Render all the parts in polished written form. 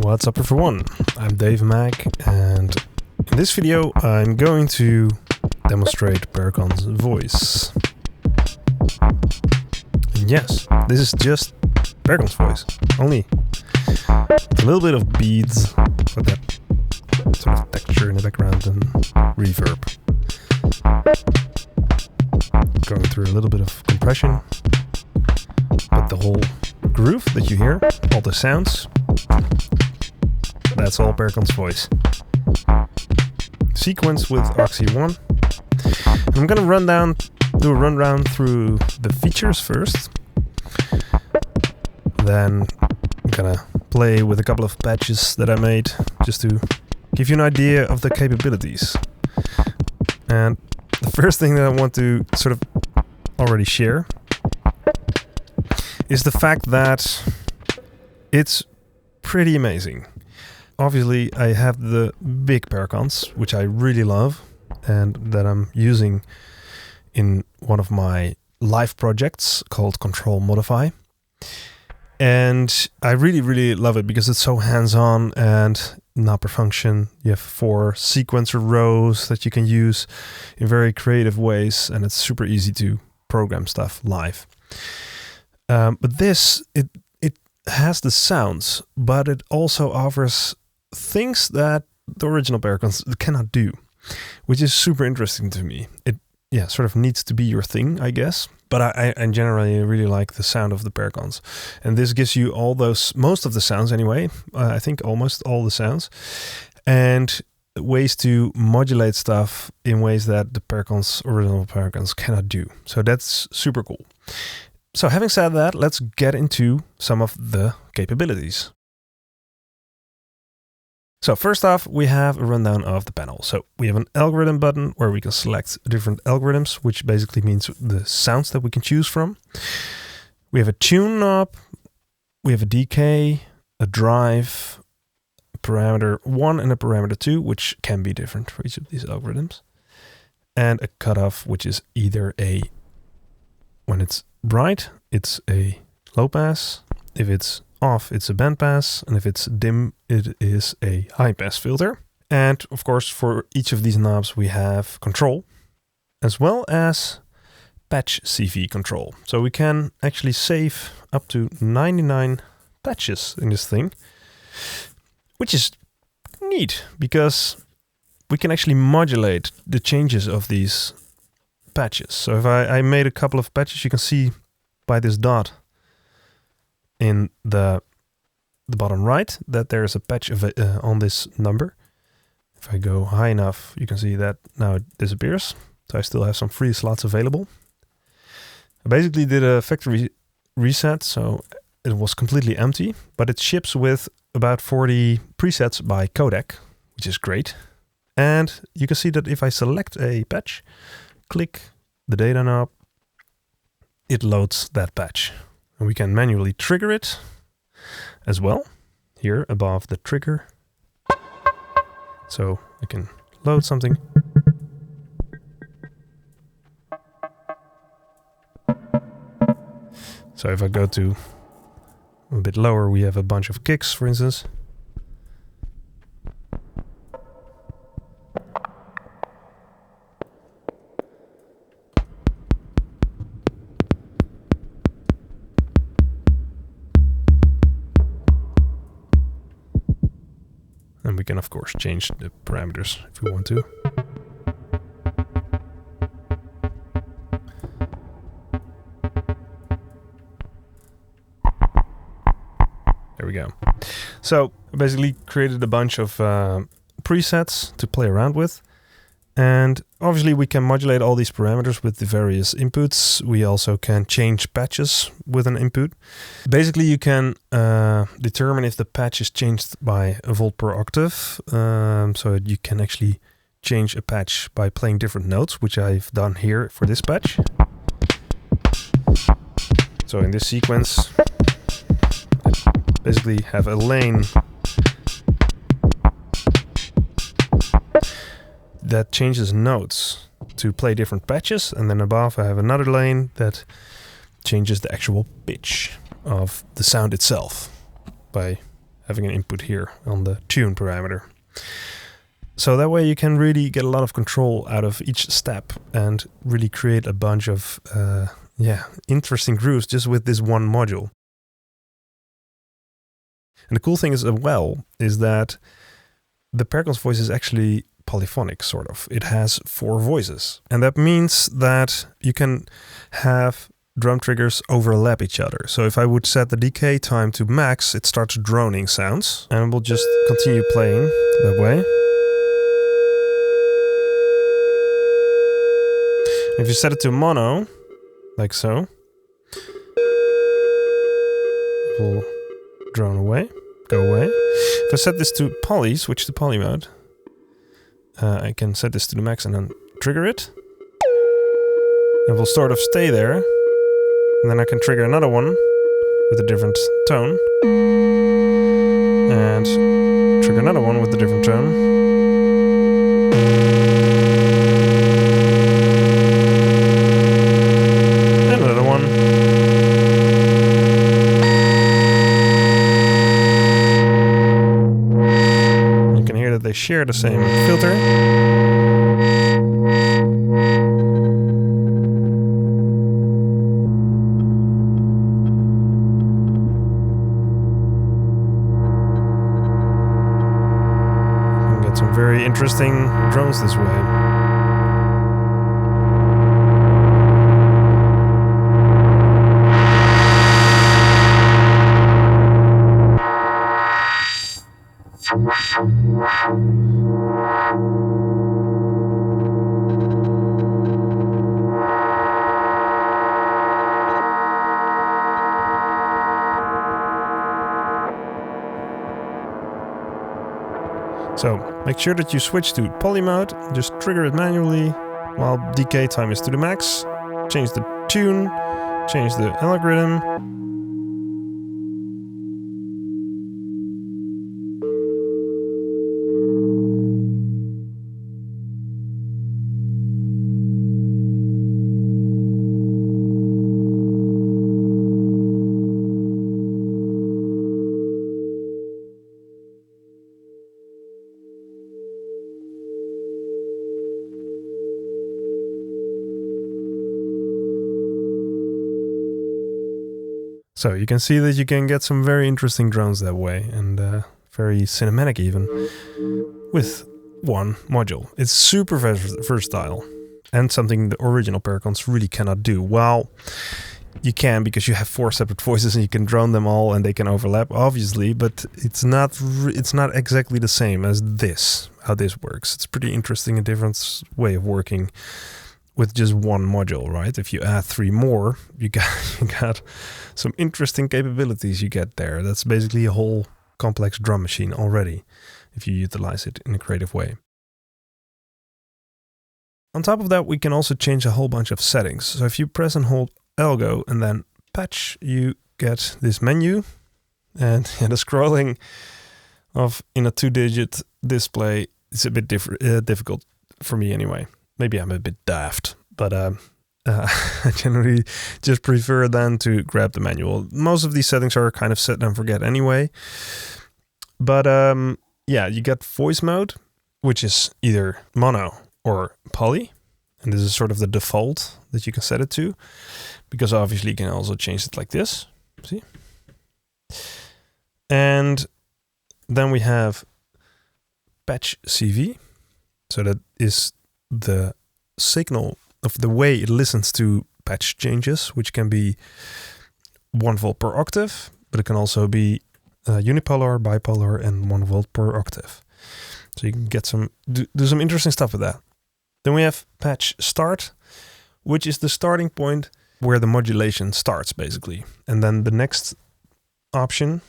What's up everyone, I'm Dave Mech, and in this video I'm going to demonstrate Perkons Voice. And yes, this is just Perkons Voice, only with a little bit of beads for that sort of texture in the background and reverb. Going through a little bit of compression, but the whole groove that you hear, all the sounds, that's all Perkons Voice. Sequence with Oxy 1. I'm gonna do a rundown through the features first. Then I'm gonna play with a couple of patches that I made just to give you an idea of the capabilities. And the first thing that I want to sort of already share is the fact that it's pretty amazing. Obviously, I have the big Perkons, which I really love, and that I'm using in one of my live projects called Control Modify. And I really love it because it's so hands-on and in upper function. You have 4 sequencer rows that you can use in very creative ways, and it's super easy to program stuff live. But this, it has the sounds, but it also offers things that the original Perkons cannot do, which is super interesting to me. It sort of needs to be your thing, I guess. But I generally really like the sound of the Perkons. And this gives you most of the sounds anyway. I think almost all the sounds. And ways to modulate stuff in ways that the original Perkons cannot do. So that's super cool. So having said that, let's get into some of the capabilities. So first off, we have a rundown of the panel. So we have an algorithm button where we can select different algorithms, which basically means the sounds that we can choose from. We have a tune knob, we have a decay, a drive, a parameter 1 and a parameter 2, which can be different for each of these algorithms. And a cutoff, which is either when it's bright, it's a low pass. If it's off, it's a band pass, and if it's dim, it is a high pass filter. And of course, for each of these knobs we have control, as well as patch CV control. So we can actually save up to 99 patches in this thing, which is neat because we can actually modulate the changes of these patches. So if I made a couple of patches, you can see by this dot in the bottom right that there's a patch on this number. If I go high enough, you can see that now it disappears. So I still have some free slots available. I basically did a factory reset, so it was completely empty, but it ships with about 40 presets by codec, which is great. And you can see that if I select a patch, click the data knob, it loads that patch. And we can manually trigger it as well, here above the trigger. So I can load something. So if I go to a bit lower, we have a bunch of kicks, for instance. And we can, of course, change the parameters if we want to. There we go. So I basically created a bunch of presets to play around with. And obviously we can modulate all these parameters with the various inputs. We also can change patches with an input. Basically you can determine if the patch is changed by a volt per octave. So you can actually change a patch by playing different notes, which I've done here for this patch. So in this sequence, I basically have a lane that changes notes to play different patches, and then above I have another lane that changes the actual pitch of the sound itself by having an input here on the tune parameter. So that way you can really get a lot of control out of each step and really create a bunch of interesting grooves just with this one module. And the cool thing is as well is that the Perkons Voice is actually polyphonic, sort of. It has 4 voices. And that means that you can have drum triggers overlap each other. So if I would set the decay time to max, it starts droning sounds. And we'll just continue playing that way. If you set it to mono, like so, it will drone away, go away. If I set this to poly, switch to poly mode, I can set this to the max and then trigger it. It will sort of stay there. And then I can trigger another one with a different tone. And trigger another one with a different tone. They share the same filter. You can get some very interesting drones this way. So make sure that you switch to poly mode, just trigger it manually while decay time is to the max, change the tune, change the algorithm. So you can see that you can get some very interesting drones that way, and very cinematic even, with one module. It's super versatile, and something the original Perkons really cannot do. Well, you can, because you have 4 separate voices and you can drone them all and they can overlap, obviously, but it's not exactly the same as this, how this works. It's pretty interesting, a different way of working with just one module, right? If you add 3 more, you got some interesting capabilities you get there. That's basically a whole complex drum machine already, if you utilize it in a creative way. On top of that, we can also change a whole bunch of settings. So if you press and hold Algo and then patch, you get this menu. And the scrolling in a 2-digit display is a bit difficult for me anyway. Maybe I'm a bit daft, but I generally just prefer then to grab the manual. Most of these settings are kind of set and forget anyway. But you get voice mode, which is either mono or poly. And this is sort of the default that you can set it to, because obviously you can also change it like this. See? And then we have patch CV. So that is the signal of the way it listens to patch changes, which can be 1 volt per octave, but it can also be unipolar, bipolar, and 1 volt per octave. So you can get do some interesting stuff with that. Then we have patch start, which is the starting point where the modulation starts, basically. And then the next option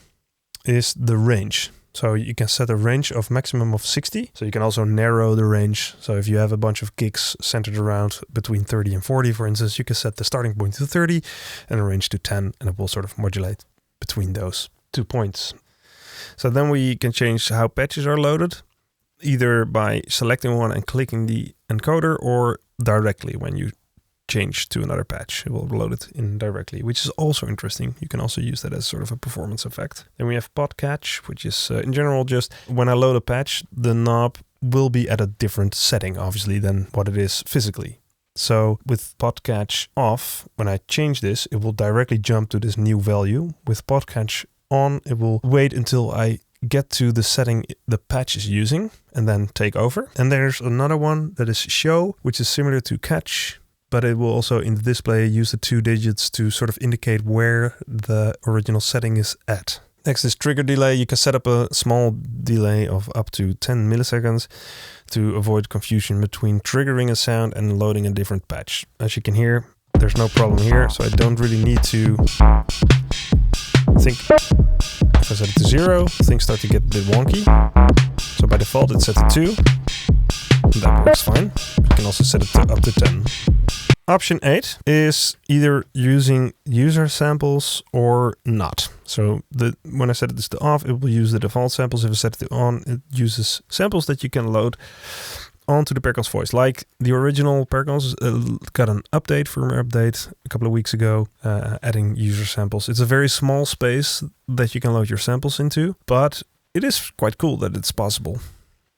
is the range. So you can set a range of maximum of 60. So you can also narrow the range. So if you have a bunch of gigs centered around between 30 and 40, for instance, you can set the starting point to 30 and a range to 10, and it will sort of modulate between those 2 points. So then we can change how patches are loaded, either by selecting one and clicking the encoder, or directly when you change to another patch. It will load it in directly, which is also interesting. You can also use that as sort of a performance effect. Then we have pod catch, which is in general just when I load a patch, the knob will be at a different setting, obviously, than what it is physically. So with pod catch off, when I change this, it will directly jump to this new value. With pod catch on, it will wait until I get to the setting the patch is using and then take over. And there's another one that is show, which is similar to catch, but it will also in the display use the 2 digits to sort of indicate where the original setting is at. Next is trigger delay. You can set up a small delay of up to 10 milliseconds to avoid confusion between triggering a sound and loading a different patch. As you can hear, there's no problem here, so I don't really need to think. If I set it to 0, things start to get a bit wonky. So by default it's set to 2. That works fine. You can also set it to up to 10. Option 8 is either using user samples or not. So when I set it to off, it will use the default samples. If I set it to on, it uses samples that you can load onto the Perkons Voice. Like the original Perkons got an update, firmware update a couple of weeks ago, adding user samples. It's a very small space that you can load your samples into, but it is quite cool that it's possible.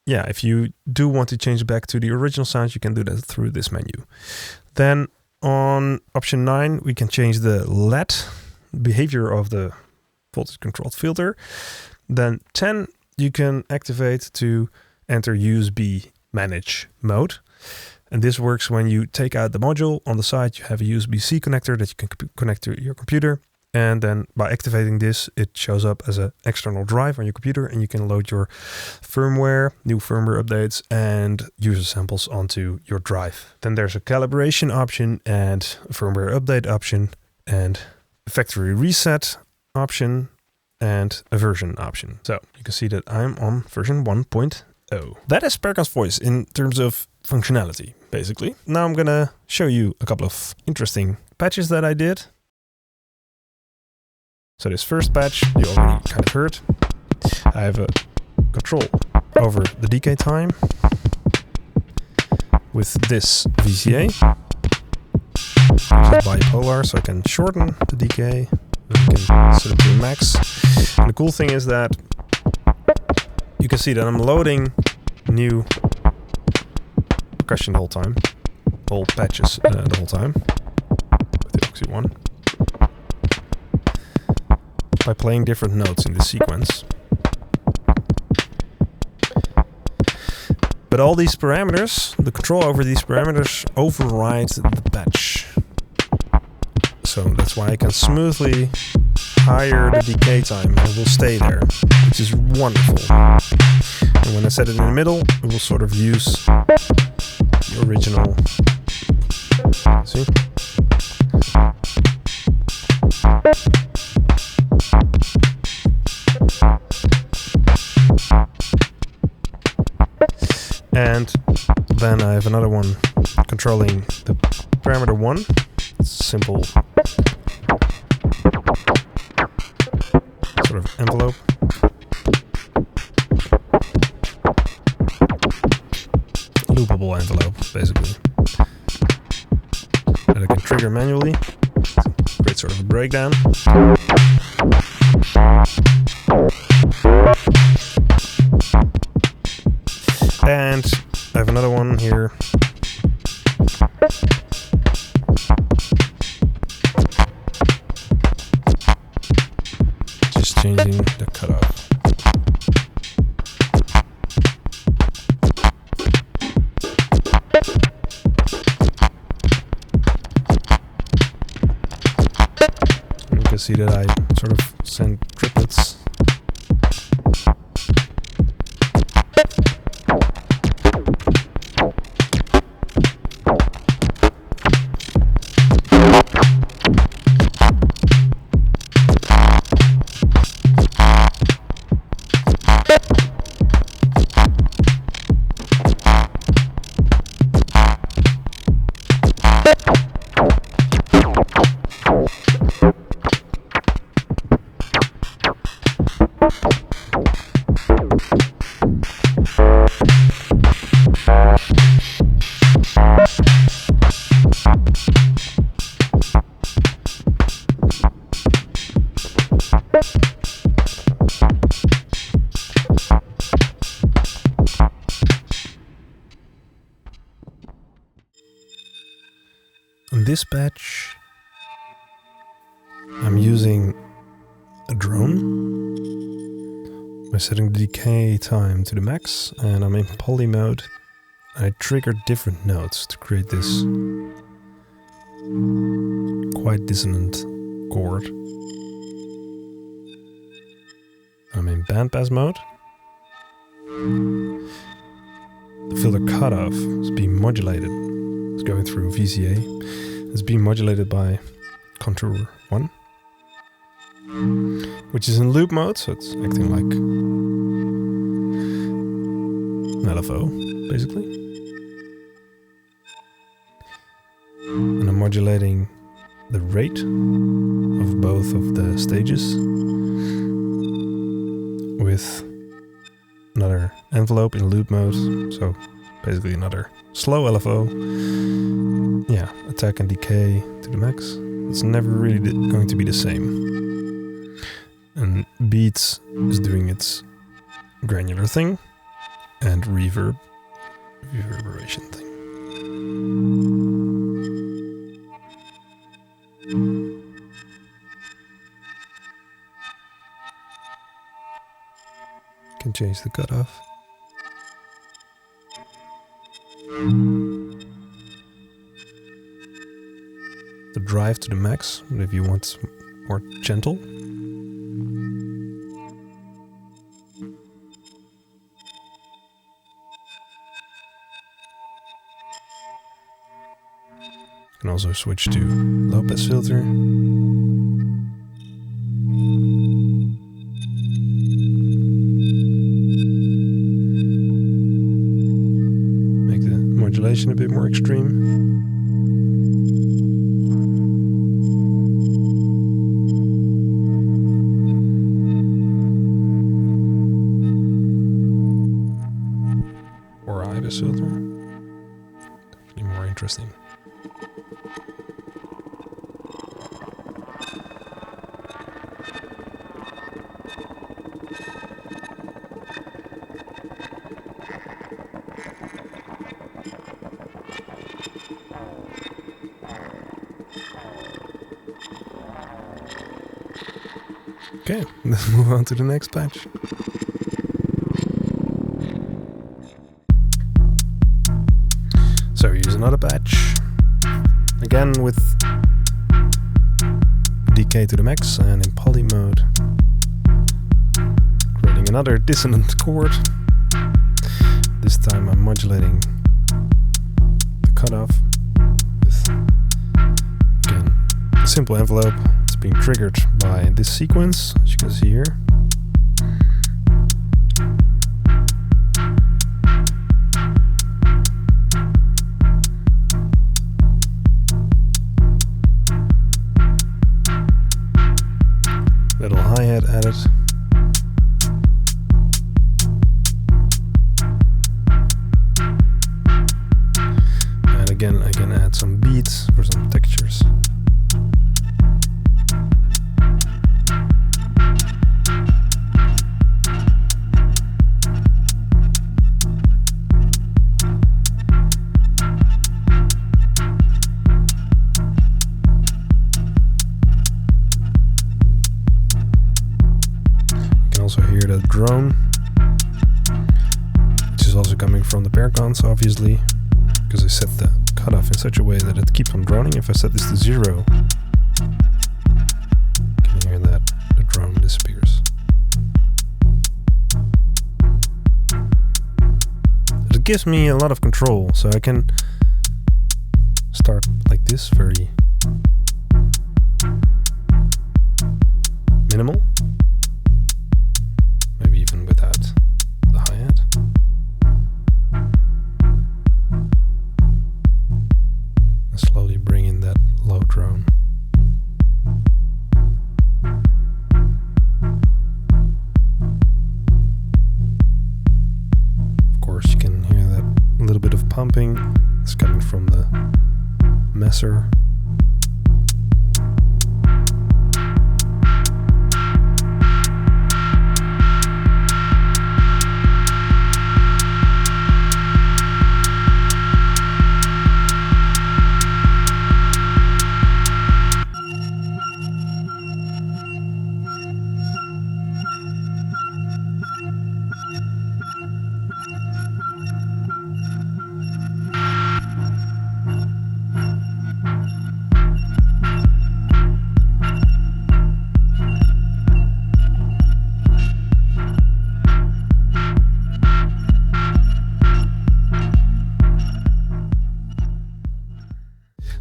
Yeah, if you do want to change it back to the original sound, you can do that through this menu. Then on option 9, we can change the LED behavior of the voltage controlled filter. Then 10, you can activate to enter USB manage mode. And this works when you take out the module. On the side, you have a USB-C connector that you can connect to your computer. And then by activating this, it shows up as an external drive on your computer and you can load your firmware, new firmware updates and user samples onto your drive. Then there's a calibration option and a firmware update option and a factory reset option and a version option. So you can see that I'm on version 1.0. That is Perkons Voice in terms of functionality, basically. Now I'm gonna show you a couple of interesting patches that I did. So this first patch, you already kind of heard. I have a control over the decay time with this VCA, which is bipolar, so I can shorten the decay. We can set it to max. And the cool thing is that you can see that I'm loading new percussion the whole time, whole patches the whole time with the Oxy one. By playing different notes in the sequence. But all these parameters, the control over these parameters overrides the patch. So that's why I can smoothly higher the decay time and it will stay there, which is wonderful. And when I set it in the middle, it will sort of use the original. See? And then I have another one controlling the parameter 1. It's a simple sort of envelope. Loopable envelope, basically. That I can trigger manually. Create sort of a breakdown. And I have another one here. Just changing the cutoff. And you can see that I sort of send triplets. this patch, I'm using a drone by setting the decay time to the max, and I'm in poly mode. I trigger different notes to create this quite dissonant chord. I'm in bandpass mode. The filter cutoff is being modulated. It's going through VCA. It's being modulated by contour 1, which is in loop mode, so it's acting like an LFO, basically. And I'm modulating the rate of both of the stages with another envelope in loop mode, so basically another slow LFO. Yeah, attack and decay to the max. It's never really going to be the same. And Beats is doing its granular thing, and reverberation thing. Can change the cutoff. The drive to the max, if you want more gentle. You can also switch to low pass filter. Make the modulation a bit more extreme. Or high pass filter. Definitely more interesting. Okay, let's move on to the next patch. So here's another patch. Again with decay to the max and in poly mode. Creating another dissonant chord. This time I'm modulating the cutoff with, again, a simple envelope. Being triggered by this sequence, as you can see here. Little hi-hat added. And again, I can add some beats for some textures. Also hear that drone, which is also coming from the Perkons, obviously, because I set the cutoff in such a way that it keeps on droning. If I set this to 0, you can hear that the drone disappears. It gives me a lot of control, so I can start like this, very minimal. Maybe even without the hi-hat. And slowly bring in that low drone. Of course, you can hear that a little bit of pumping. It's coming from the messer.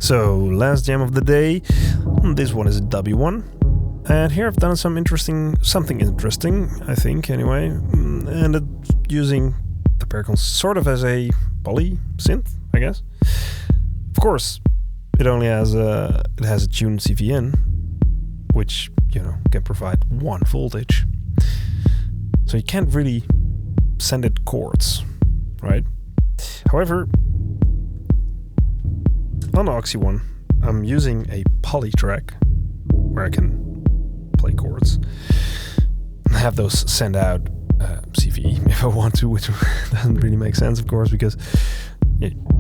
So, last jam of the day. This one is a W1. And here I've done something interesting, I think, anyway. And it's using the Perkons sort of as a poly synth, I guess. Of course, it only has a tuned CVN, which, you know, can provide 1 voltage. So you can't really send it chords, right? However, on the Oxy one, I'm using a poly track where I can play chords and have those send out CVE if I want to, which doesn't really make sense, of course, because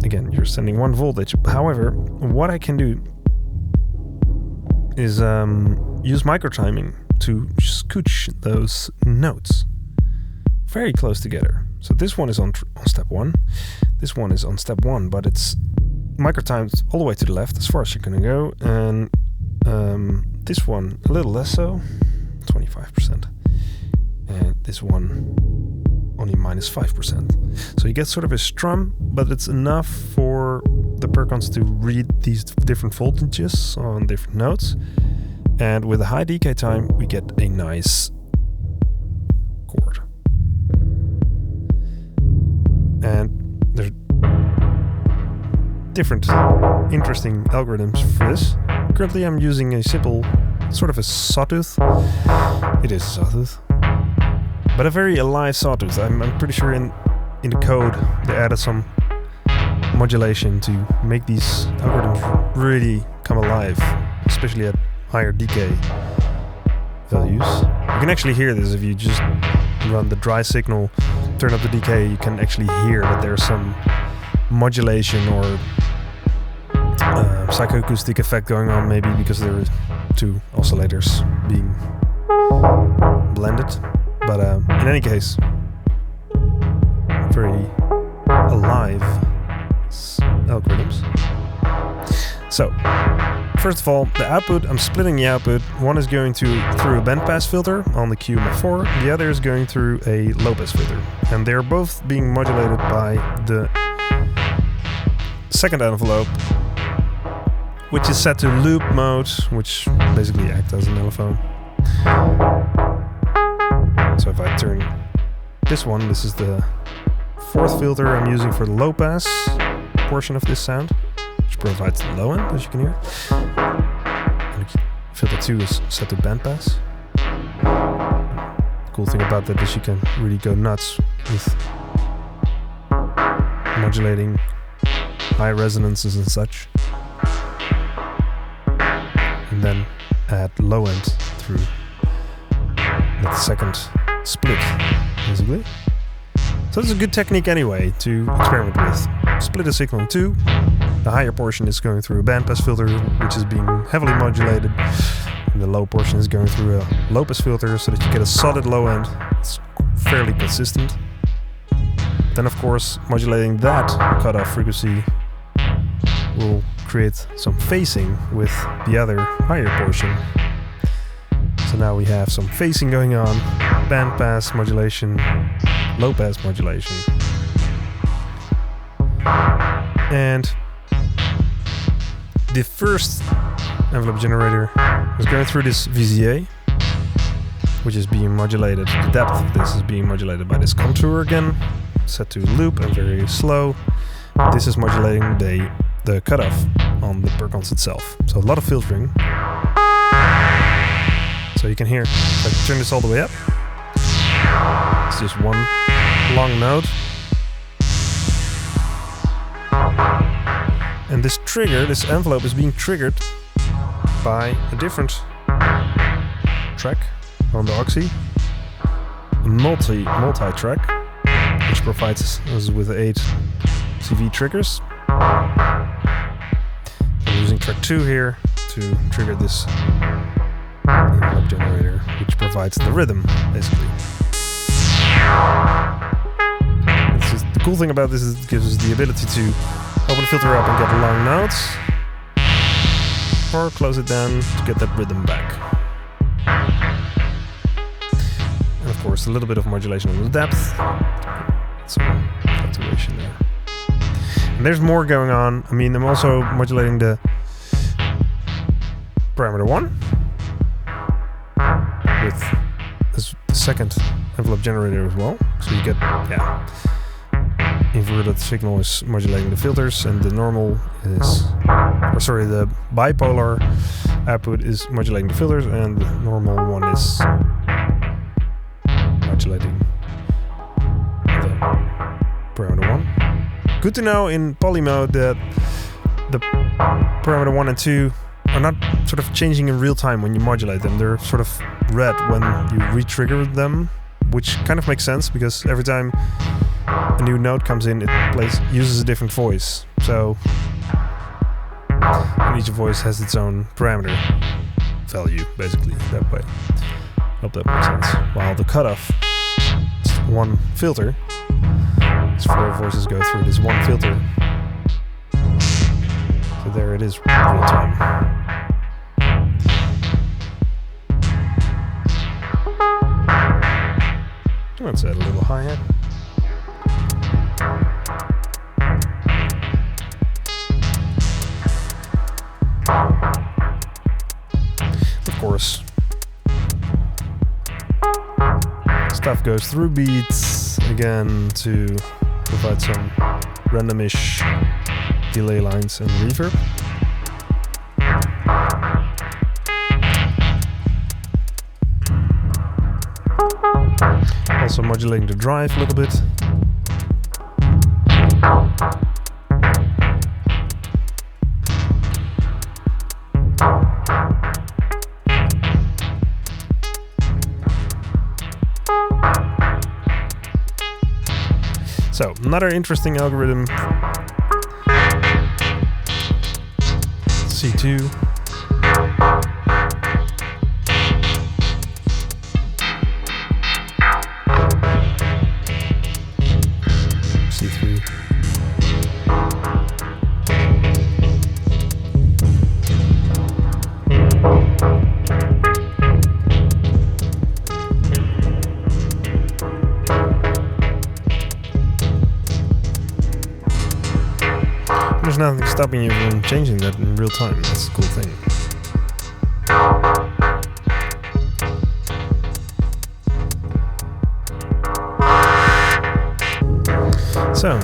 again, you're sending 1 voltage. However, what I can do is use microtiming to scooch those notes very close together. So this one is on step 1, this one is on step 1, but it's microtimed all the way to the left as far as you're gonna go, and this one a little less so, 25%, and this one only -5%. So you get sort of a strum, but it's enough for the Perkons to read these different voltages on different notes, and with a high decay time we get a nice chord. And there's different interesting algorithms for this. Currently I'm using a simple, sort of a sawtooth. It is a sawtooth, but a very alive sawtooth. I'm pretty sure in the code they added some modulation to make these algorithms really come alive, especially at higher decay values. You can actually hear this if you just run the dry signal, turn up the decay. You can actually hear that there's some modulation or psychoacoustic effect going on, maybe because there are 2 oscillators being blended. But in any case, very alive algorithms. So, first of all, the output, I'm splitting the output. One is going through a bandpass filter on the QMF4, the other is going through a low-pass filter. And they're both being modulated by the second envelope, which is set to loop mode, which basically acts as an mellophone. So if I turn this one, this is the 4th filter I'm using for the low pass portion of this sound, which provides the low end, as you can hear. And filter 2 is set to bandpass. The cool thing about that is you can really go nuts with modulating high resonances and such. And then add low end through that second split, basically. So this is a good technique anyway to experiment with. Split a signal in 2. The higher portion is going through a bandpass filter, which is being heavily modulated, and the low portion is going through a low-pass filter, so that you get a solid low end. It's fairly consistent. Then, of course, modulating that cutoff frequency will create some phasing with the other higher portion. So now we have some phasing going on, bandpass modulation, low-pass modulation. And the first envelope generator is going through this VZA, which is being modulated. The depth of this is being modulated by this contour again, set to loop and very slow. This is modulating the cutoff on the Perkons itself. So a lot of filtering. So you can hear, if I turn this all the way up, it's just one long note. And this trigger, this envelope is being triggered by a different track on the Oxy, a multi-track, which provides us with 8 CV triggers. I'm using track 2 here to trigger this envelope generator, which provides the rhythm, basically. The cool thing about this is it gives us the ability to open the filter up and get long notes, or close it down to get that rhythm back. And of course, a little bit of modulation on the depth, some fluctuation there. And there's more going on. I mean, I'm also modulating the parameter 1 with this second envelope generator as well. So you get, yeah, inverted signal is modulating the filters, and the normal is, or sorry, the bipolar output is modulating the filters, and the normal one is modulating the parameter 1. Good to know in poly mode that the parameter 1 and 2 are not sort of changing in real time when you modulate them. They're sort of red when you re-trigger them, which kind of makes sense because every time a new note comes in, it uses a different voice. So and each voice has its own parameter value, basically, that way. Hope that makes sense. While the cutoff is one filter. These 4 voices go through this one filter. So there it is, real time. Let's add a little hi-hat. Of course, stuff goes through beats again to provide some randomish delay lines and reverb. Also modulating the drive a little bit. So, another interesting algorithm, C2. C3. There's nothing stopping you from changing that in real time. That's a cool thing. So,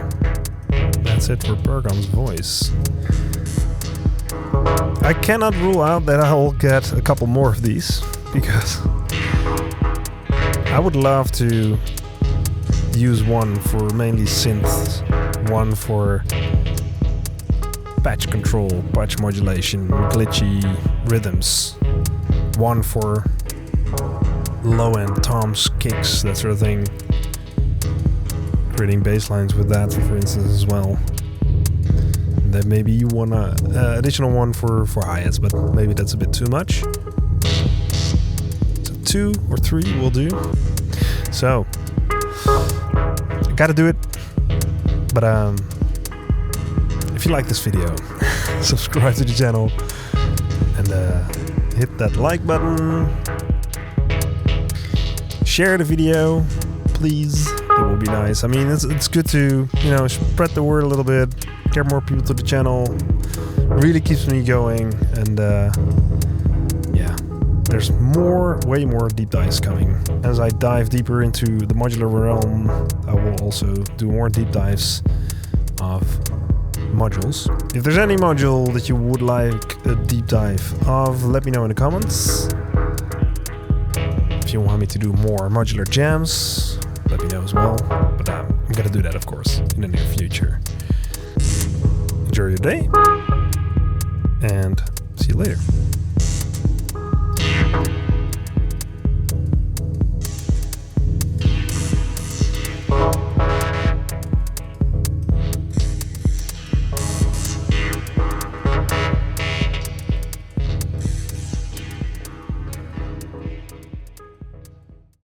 that's it for Perkons Voice. I cannot rule out that I'll get a couple more of these, because I would love to use one for mainly synths, one for patch control, patch modulation, glitchy rhythms, one for low-end toms, kicks, that sort of thing. Creating bass lines with that, for instance, as well. And then maybe one additional one for hi-hats, but maybe that's a bit too much. So 2 or 3 will do. So I gotta do it, but if you like this video, subscribe to the channel and hit that like button. Share the video, please. It will be nice. I mean, it's good to, you know, spread the word a little bit, get more people to the channel. Really keeps me going, and yeah, there's way more deep dives coming. As I dive deeper into the modular realm, I will also do more deep dives of modules. If there's any module that you would like a deep dive of, let me know in the comments. If you want me to do more modular jams, let me know as well. But I'm gonna do that, of course, in the near future. Enjoy your day.